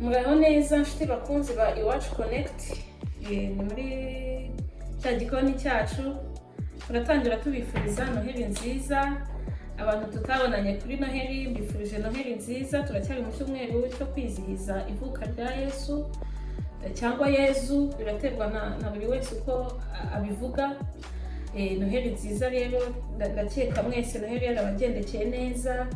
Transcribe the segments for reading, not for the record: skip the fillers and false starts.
Muraho neza nshuti bakunzi ba Iwacu Connect, ni muri cya gikoni cyacu. Turatangira tubifuriza Noheli nziza. Abantu tutabonanye kuri Noheli, mbifurije Noheli nziza. Turacyari mu cyumweru cyo kwizihiza ivuka rya Yesu cyangwa Yezu, biraterwa na buri wese uko abivuga. Noheli nziza rero, ndakeka mwese Noheli yarabagendekeye neza.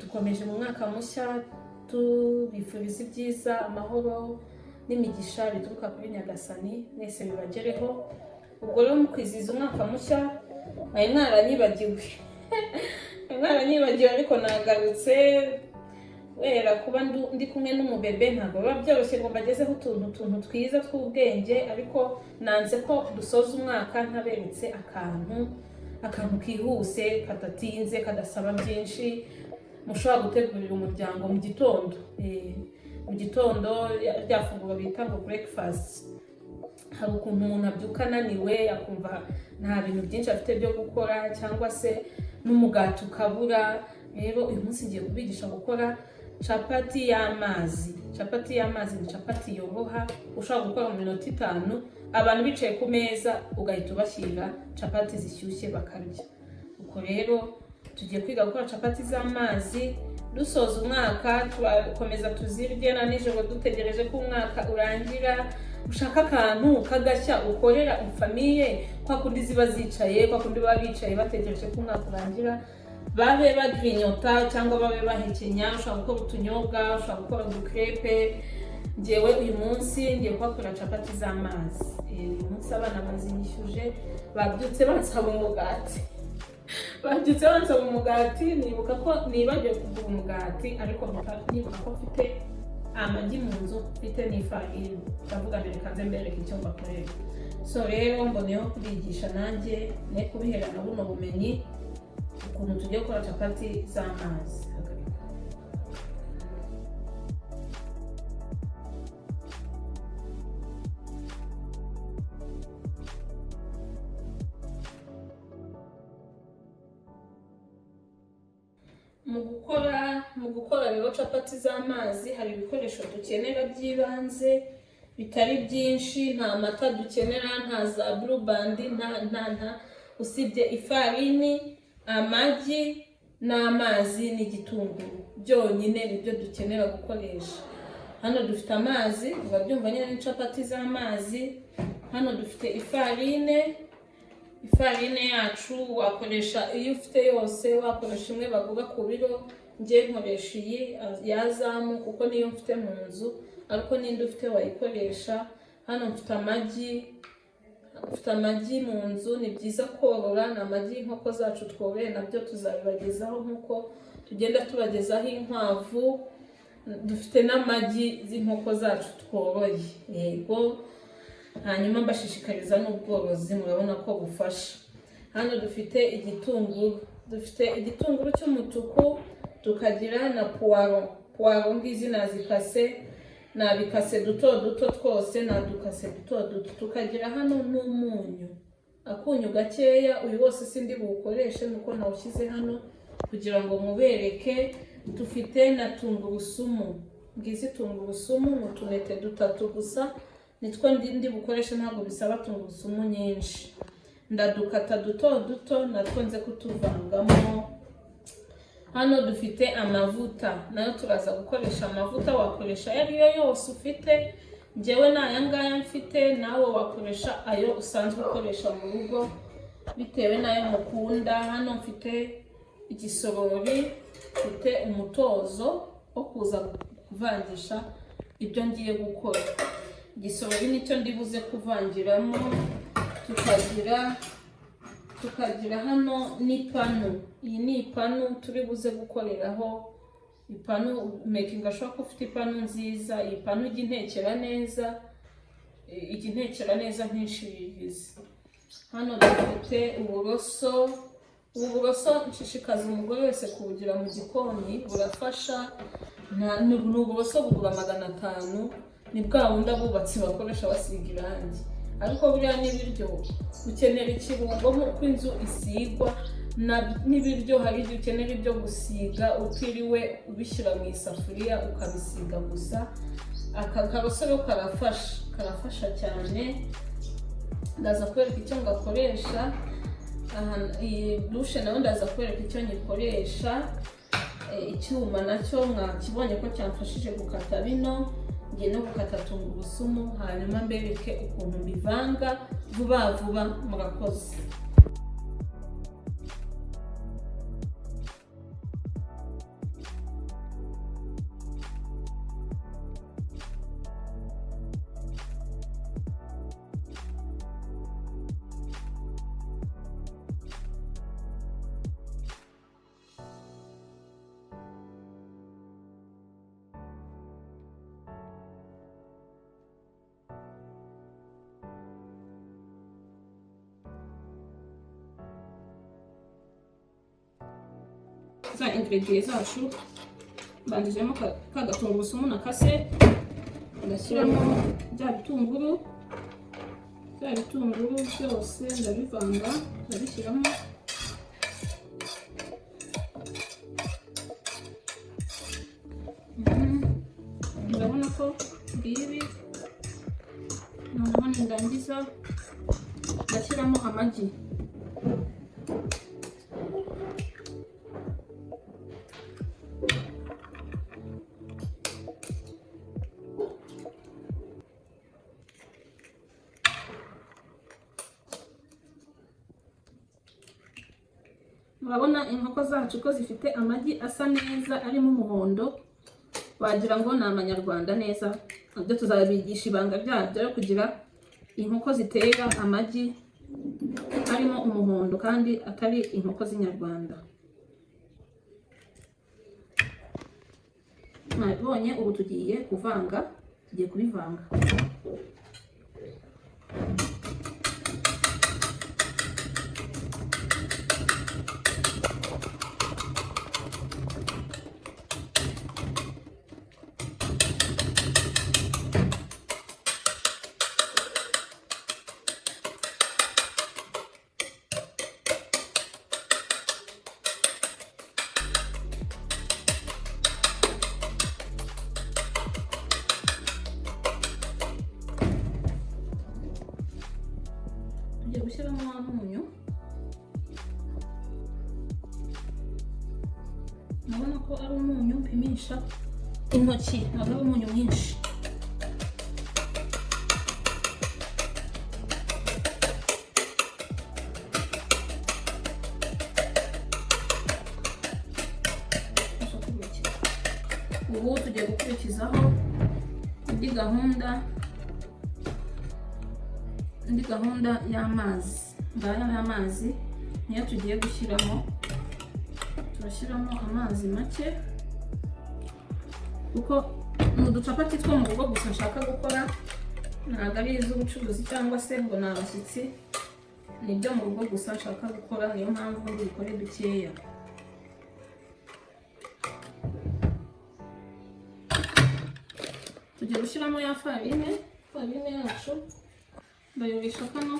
Dukomeje mu mwaka mushya tubifuriza ibyiza, amahoro n'imigisha bituruka kuri Nyagasani, mwese bibagereho. Ubwo rero mu kwizihiza umwaka mushya mwaranyibagiwe ariko nagarutse wera kuba ndi kumwe n'umubebe. Ntabwo biba byoroshye ngo mbagezeho utuntu twiza tw'ubwenge, ariko nanze ko dusoza umwaka ntaberetse akantu kihuse, kadatinze, kadasaba byinshi. Mushobora gutegurira umuryango mu gitondo rya funguro bita ngo breakfast. Hari ukuntu umuntu abyuka ananiwe akumva nta bintu byinshi afite byo gukora, cyangwa se n'umugati ukabura. Rero uyu munsi ngiye kubigisha gukora capati y'amazi. Capati y'amazi ni capati yoroha, ushobora gukora mu minota 5, abantu bicaye ku meza ugahita ubashyira capati zishyushye bakarya. Uko rero tugiye kwiga gukora capati z'amazi. Dusoza umwaka turakomeza tuzirye na nijoro dutegereje ko umwaka urangira. Ushaka akantu kagashya ukorera famiye, kwa kundi ziba zicaye, kwa kundi baba bicaye bategereje ko umwaka urangira, babe bagrinyota cyangwa babe bahekenya. Ushaka gukora utunyobwa, ushaka gukora udukrepe. Njyewe uyu munsi ngiye gukora capati z'amazi. Uyu munsi abana bazinyishyuje, babyutse bansaba umugati. Nibuka ko nibagiwe kugura umugati, ariko nibuka ko mfite amagi mu nzu, mfite n'ifarini. Ndavuga mbere kanze mbereke icyo mbakorera. So rero mboneyeho kubigisha nanjye ne kubiherana buno bumenyi ukuntu tugiye gukora capati z'amazi. Mu gukora rero capati z'amazi hari ibikoresho dukenera by'ibanze bitari byinshi. Nta mata dukenera, nta za blue band, nta usibye ifarini, amagi n'amazi n'igitunguru. Byonyine nibyo dukenera gukoresha. Hano dufite amazi, urabyumva nyine ni capati z'amazi. Hano dufite ifarine yacu. Wakoresha iyo ufite yose, wakoresha imwe bagura ku biro. Ngiye nkoresha iyi yazamu kuko niyo mfite mu nzu, ariko n'indi ufite wayikoresha. Hano mfite amagi mu nzu. Ni byiza korora na amagi y'inkoko zacu tworoye, nabyo tuzabibagezaho nkuko tugenda tubagezaho inkwavu. Dufite n'amagi z'inkoko zacu tworoye, yego. Hanyuma mbashishikariza n'ubworozi, murabona ko bufasha. Hano dufite igitunguru cy'umutuku, tukagira na puwaro ngizi nabikase duto twose, nadukase duto. Tukagira hano n'umunyu, akunyu gakeya. Uyu wose sindi buwukoreshe nuko nawushyize hano kugira ngo mubereke. Dufite na tungurusumu, ngizi tungurusumu mu tunete 3 gusa, nitwo ndi bukoreshe, ntabwo bisaba tungurusumu nyinshi. Ndadukata duto natwo nze kutuvangamo. Hano dufite amavuta, nayo turaza gukoresha amavuta. Wakoresha ayo yose ufite, njyewe n'aya ngaya mfite, nawe wakoresha ayo usanzwe ukoresha mu rugo bitewe n'ayo mukunda. Hano mfite igisorori, mfite umutozo wo kuza kuvangisha ibyo ngiye gukora. Igisorori nicyo ndibuze kuvangiramo. Tukagira hano n'ipanu. Iyi ni ipanu turi buze gukoreraho. Ipanu making ashobora ko ufite ipanu nziza. Iyi panu ijya intekera neza nk'inshiririzi. Hano dufite uburoso. Uburoso nshishikaza umugore wese kubugira mu gikoni, burafasha. Ni uburoso bugura 500. Ni bwa bundi abubatsi bakoresha basiga irangi. Ariko buriya n'ibiryo ukenera ikirungo nk'uko inzu isigwa. n'ibiryo hari ibyo ukenera ibyo gusiga utiriwe ubishyira mu isafuriya ukabisiga gusa. Aka karosoro karafasha cyane. Ndaza kwereka icyo ngakoresha. Iyi dushe nayo ndaza kwereka icyo nyikoresha. Icyuma nacyo mwakibonye ko cyamfashije gukata bino, ngiye no gukata tungurusumu, hanyuma mbereke ukuntu mbivanga vuba vuba. Murakoze. Za ingredients zacu banjijemo ka gatungurusumu nakase, ndashyiramo bya bitunguru byose ndabivanga, ndabishyiramo. Ndabona ko bibi. Noneho ndangiza ndashyiramo amagi. Murabona inkoko zacu ko zifite amagi asa neza arimo umuhondo, wagira ngo ni amanyarwanda neza. Nabyo tuzabigisha ibanga ryabyo yo kugira inkoko zitera amagi arimo umuhondo kandi atari inkoko z'inyarwanda. Mwabonye, ubu tugiye kuvanga, tugiye kubivanga. Tugiye gushyiramo umunyu. Nabona ko ari umunyu mpimisha intoki, ntabwo ari umunyu mwinshi. Ubu tugiye gukurikizaho indi gahunda y'amazi. Ngaya y'amazi niyo tugiye gushyiramo. Turashyiramo amazi make kuko mu ducapati two mu rugo gusa nshaka gukora, ntabwo ari iz'ubucuruzi cyangwa se ngo ni abashyitsi. Ni ibyo mu rugo gusa nshaka gukora, niyo mpamvu mbikore dukeya. Tugiye gushyiramo ya farine yacu, ndayoresha kano.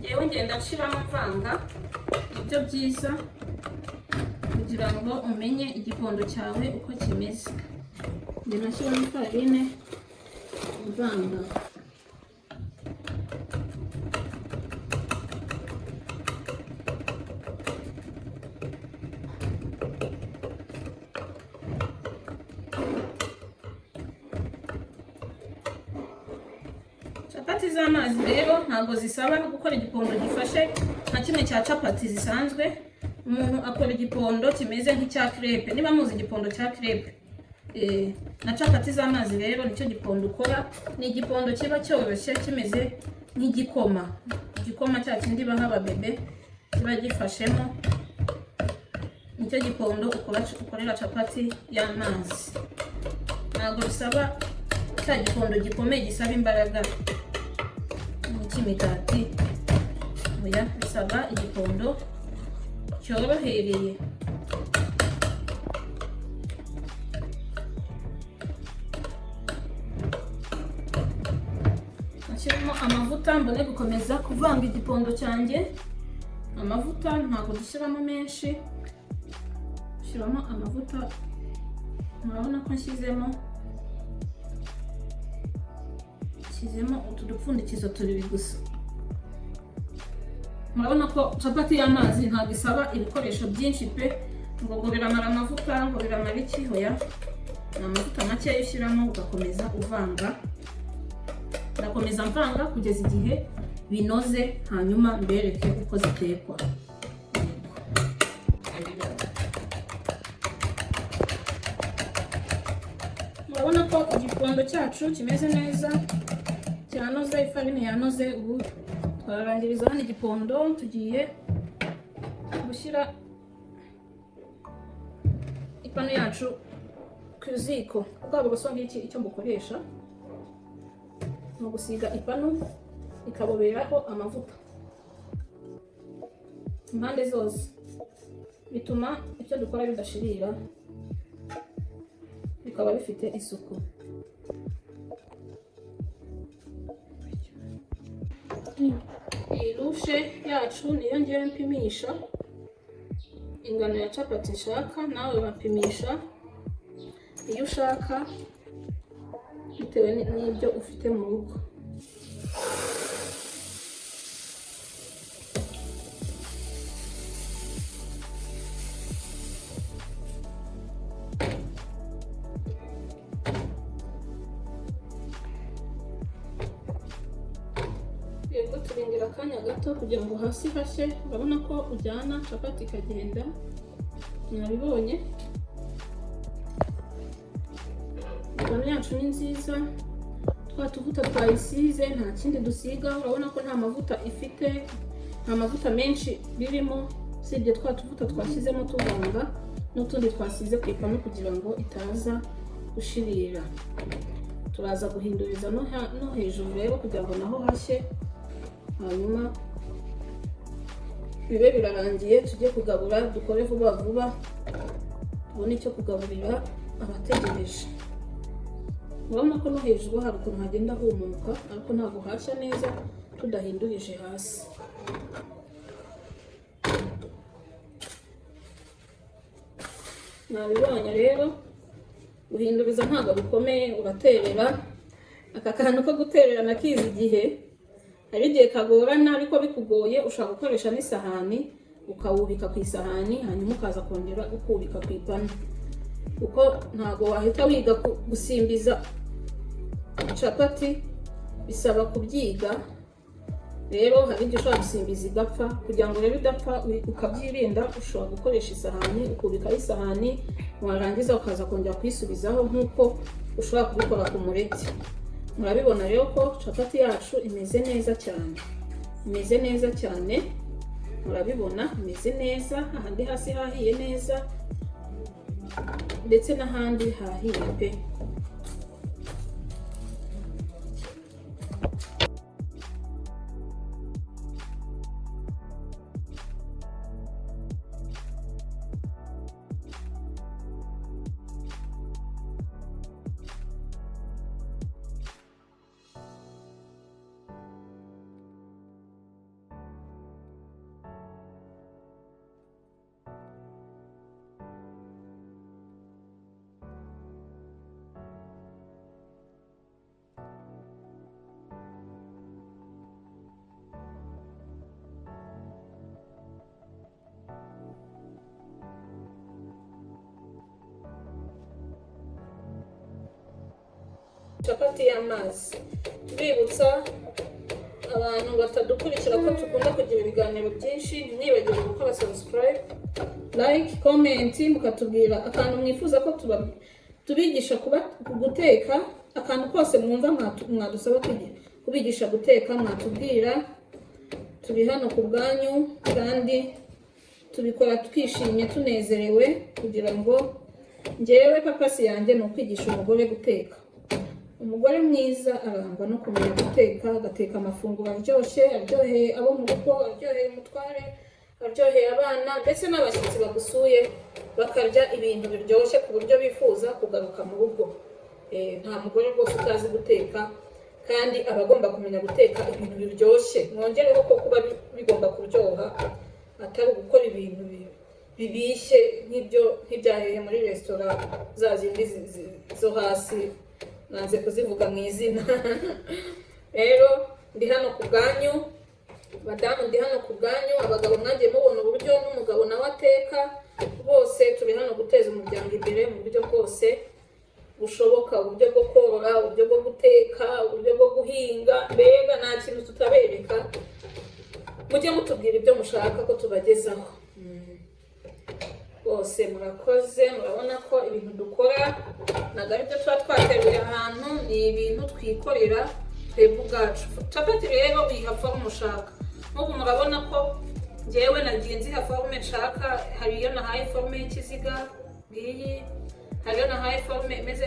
Yewe ngenda nshiramo mvanga, ibyo byiza kugira ngo umenye igikondo cyawe uko kimeze. Ngenda nshyiramo farine mvanga. Capati z'amazi rero ntabwo zisaba gukora igikondo gifashe nka kimwe cya capati zisanzwe. Umuntu akora igikondo kimeze nk'icya crepe. Niba muzi igikondo cya crepe, na capati z'amazi rero nicyo gikondo ukora. Ni igikondo kiba cyoroshye kimeze nk'igikoma. Igikoma cya kindi baha ababebe kiba gifashemo, nicyo gikondo ukorera capati y'amazi. Ntabwo bisaba cya gikondo gikomeye gisaba imbaraga cy'imigati. Oya, bisaba igikondo cyorohereye. Nashyiramo amavuta mbone gukomeza kuvanga igipondo cyanjye. Amavuta ntabwo dushyiramo menshi, dushyiramo amavuta, murabona ko nshyizemo utu dupfundikizo tubiri gusa. Murabona ko capati y'amazi ntabwo isaba ibikoresho byinshi pe, ngo biramara amavuta, ngo biramara iki, hoya. Ni amavuta make ushyiramo ugakomeza uvanga. Ndakomeza mvanga kugeza igihe binoze, hanyuma mbereke uko zitekwa. Murabona ko igipondo cyacu kimeze neza, cyanoze, ifarine yanoze. Ubu twararangiriza hano igipondo, tugiye gushyira ipanu yacu ku ziko. Bwa buroso ngiki icyo mbukoresha ni ugusiga ipanu ikaboberaho amavuta impande zose, bituma icyo dukora bidashirira, bikaba bifite isuku. Iyi rushe yacu niyo ngiye mpimisha ingano ya capati nshaka, nawe bapimisha iyo ushaka bitewe n'ibyo ufite mu rugo. Yego turindira akanya gato kugira ngo hasi hashye. Urabona ko ujyana capati ikagenda, mwabibonye. Ingano yacu ni nziza, twa tuvuta twayisize nta kindi dusiga. Urabona ko nta mavuta ifite, nta mavuta menshi birimo, usibye twa tuvuta twashyizemo tuvanga n'utundi twasize ku ipanu kugira ngo itaza gushirira. Turaza guhinduriza no hejuru rero kugira ngo naho hashye, hanyuma bibe birarangiye. Tujye kugabura, dukore vuba vuba tubone icyo kugaburira abategereje. Urabona ko no hejuru hari ukuntu hagenda humuka, ariko ntabwo hashya neza tudahindurije hasi. Nabibonye rero, guhinduriza ntabwo bikomeye, uraterera. Aka kantu ko guterera nakizi igihe, hari igihe kagorana, ariko bikugoye ushaka gukoresha n'isahani, ukawubika ku isahani, hanyuma ukaza kongera ukubika ku ipanu, kuko ntabwo wahita wiga gusimbiza capati, bisaba kubyiga. Rero hari igihe ushobora gusimbiza igapfa. Kugira ngo rero idapfa ukabyirinda, ushobora gukoresha isahani, ukubikaho isahani, warangiza ukaza kongera kuyisubizaho nk'uko ushobora kubikora ku mureti. Murabibona rero ko capati yacu imeze neza cyane, imeze neza cyane. Murabibona imeze neza, ahandi hasi hahiye neza ndetse n'ahandi hahiye pe. Capati y'amazi. Bibutsa abantu batadukurikira ko tukunda kugira ibiganiro byinshi, ntimwibagirwe gukora subscribe, like, comment, mukatubwira akantu mwifuza ko tubigisha guteka. Akantu kose mwumva mwadusaba kubigisha guteka, mwatubwira. Turi hano ku bwanyu, kandi tubikora twishimye, tunezerewe, kugira ngo njyewe papasi yanjye ni ukwigisha umugore guteka. Umugore mwiza arangwa no kumenya guteka, agateka amafunguro aryoshye, aryoheye abo mu rugo, aryoheye umutware, aryoheye abana ndetse n'abashyitsi bagusuye bakarya ibintu biryoshye ku buryo bifuza kugaruka mu rugo. Nta mugore rwose utazi guteka, kandi aba agomba kumenya guteka ibintu biryoshye. Mwongereho ko kuba bigomba kuryoha, atari ugukora ibintu bibishye nk'ibyahehe muri resitora za zindi zo hasi, nanze kuzivuga mu izina. Rero ndi hano ku bwanyu badamu, ndi hano ku bwanyu abagabo, mwagiye mubona uburyo n'umugabo nawe ateka. Bose turi hano guteza umuryango imbere mu buryo bwose bushoboka, uburyo bwo korora, uburyo bwo guteka, uburyo bwo guhinga, mbega nta kintu tutabereka. Mujye mutubwira ibyo mushaka ko tubagezaho. Bose murakoze, murabona ko ibintu dukora ntabwo ari byo tuba twateruye ahantu, ni ibintu twikorera twebwe ubwacu. Capati rero uyiha forume ushaka. Nk'ubu murabona ko njyewe nagiye nziha forume nshaka. Hari iyo nahaye forume y'ikiziga ngiyi, hari iyo nahaye forume imeze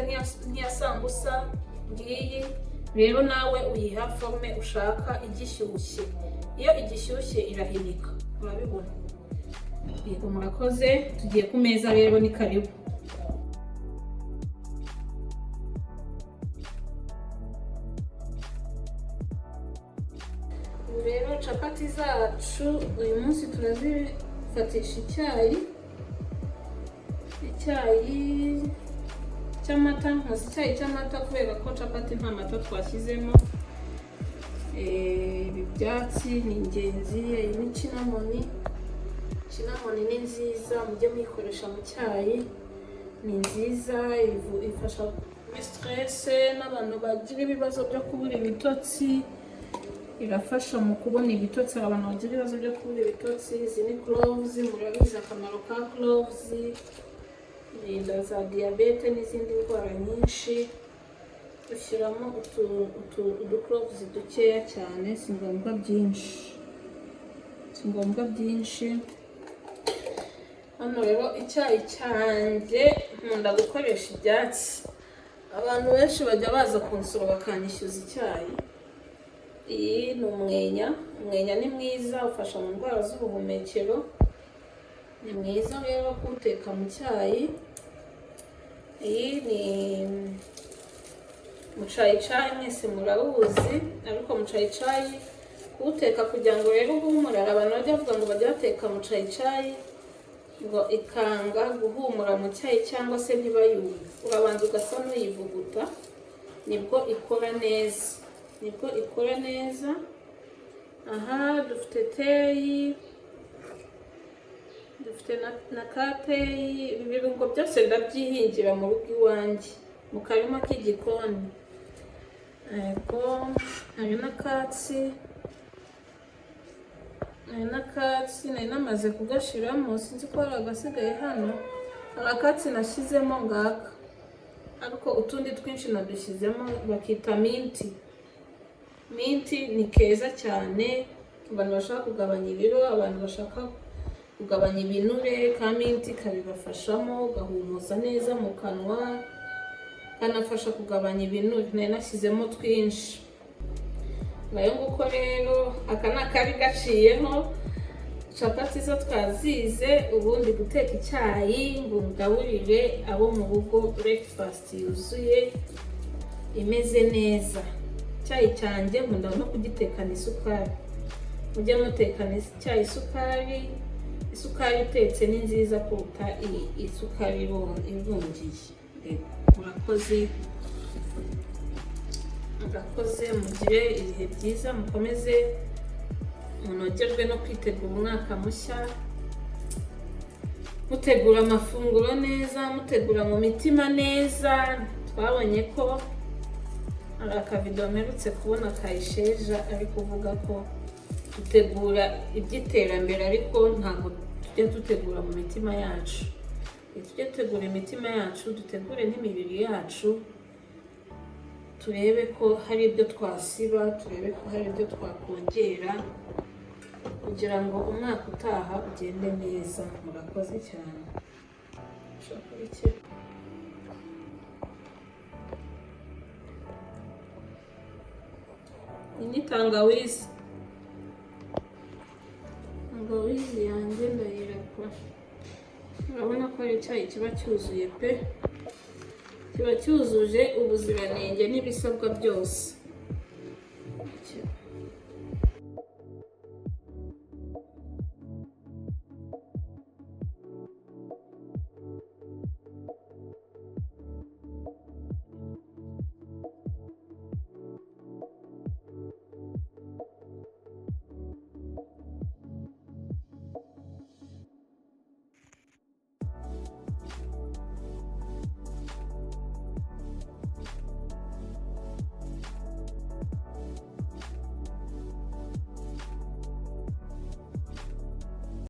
nk'iya sambusa ngiyi. Rero nawe uyiha forume ushaka igishyushye. Iyo igishyushye irahinika, urabibona. Yego murakoze, tugiye ku meza rero, ni karibu. Rero capati zacu uyu munsi turazifatisha icyayi cy'amata. Nkoze icyayi cy'amata kubera ko capati nta mata twashyizemo. Ibi byatsi ni ingenzi. Iyi ni cinnamoni. Cinnamoni ni nziza, mujye muyikoresha mu cyayi, ni nziza, ifasha muri stress n'abantu bagira ibibazo byo kubura ibitotsi. Irafasha mu kubona ibitotsi, abantu bagira ibibazo byo kubura ibitotsi. Izi ni cloves, murabizi akamaro ka cloves, irinda za diyabete n'izindi ndwara nyinshi. Dushyiramo udu cloves dukeya cyane, si ngombwa byinshi. Hano rero icyayi cyanjye nkunda gukoresha ibyatsi. Abantu benshi bajya baza kunsura bakanyishyuza icyayi. Iyi ni umwenya. Umwenya ni mwiza, ufasha mu ndwara z'ubuhumekero. Ni mwiza rero kuwuteka mu cyayi. Iyi ni mucayicayi, mwese murabuzi, ariko mucayicayi kuwuteka kugira ngo rero uhumure. Abantu bajya bavuga ngo bajya bateka mucayicayi ngo ikanga guhumura mu cyayi cyangwa se ntibayumve. Urabanza ugasa n'uyivuguta, nibwo ikora neza. Aha dufite teyi, dufite na kateyi. Ibi birungo byose ndabyihingira mu rugo iwanjye mu karima k'igikoni. Yego, hari n'akatsi nari namaze kugashiramo, sinzi ko hari agasigaye hano. Hari akatsi nashyizemo ngaka, ariko utundi twinshi nadushyizemo. Bakita minti. Minti ni keza cyane abantu bashaka kugabanya ibiro, abantu bashaka kugabanya ibinure. Ka minti kabibafashamo, gahumuza neza mu kanwa, kanafasha kugabanya ibinure. Nari nashyizemo twinshi. Nayo nguko rero, aka ni akari gaciyeho. Capati zo twazize, ubundi guteka icyayi ngo ngaburire abo mu rugo breakfast yuzuye imeze neza. Icyayi cyanjye nkunda no kugitekana isukari. Mujye mutekana icyayi isukari itetse ni nziza kuruta isukari irungiye. Murakoze, mugire ibihe byiza, mukomeze munogerwe no kwitegura umwaka mushya, mutegura amafunguro neza, mutegura mu mitima neza. Twabonye ko hari akavido mperutse kubona kayisheja ari kuvuga ko dutegura iby'iterambere, ariko ntabwo tujya dutegura mu mitima yacu. Tujye dutegura imitima yacu, dutegure n'imibiri yacu, turebe ko hari ibyo twasiba, turebe ko hari ibyo twakongera kugira ngo umwaka utaha ugende neza. Murakoze cyane. Iyi ni tangawizi. tangawizi yanjye ndayirakwa. Urabona ko ari icyayi kiba cyuzuye pe, kiba cyuzuje ubuziranenge n'ibisabwa byose.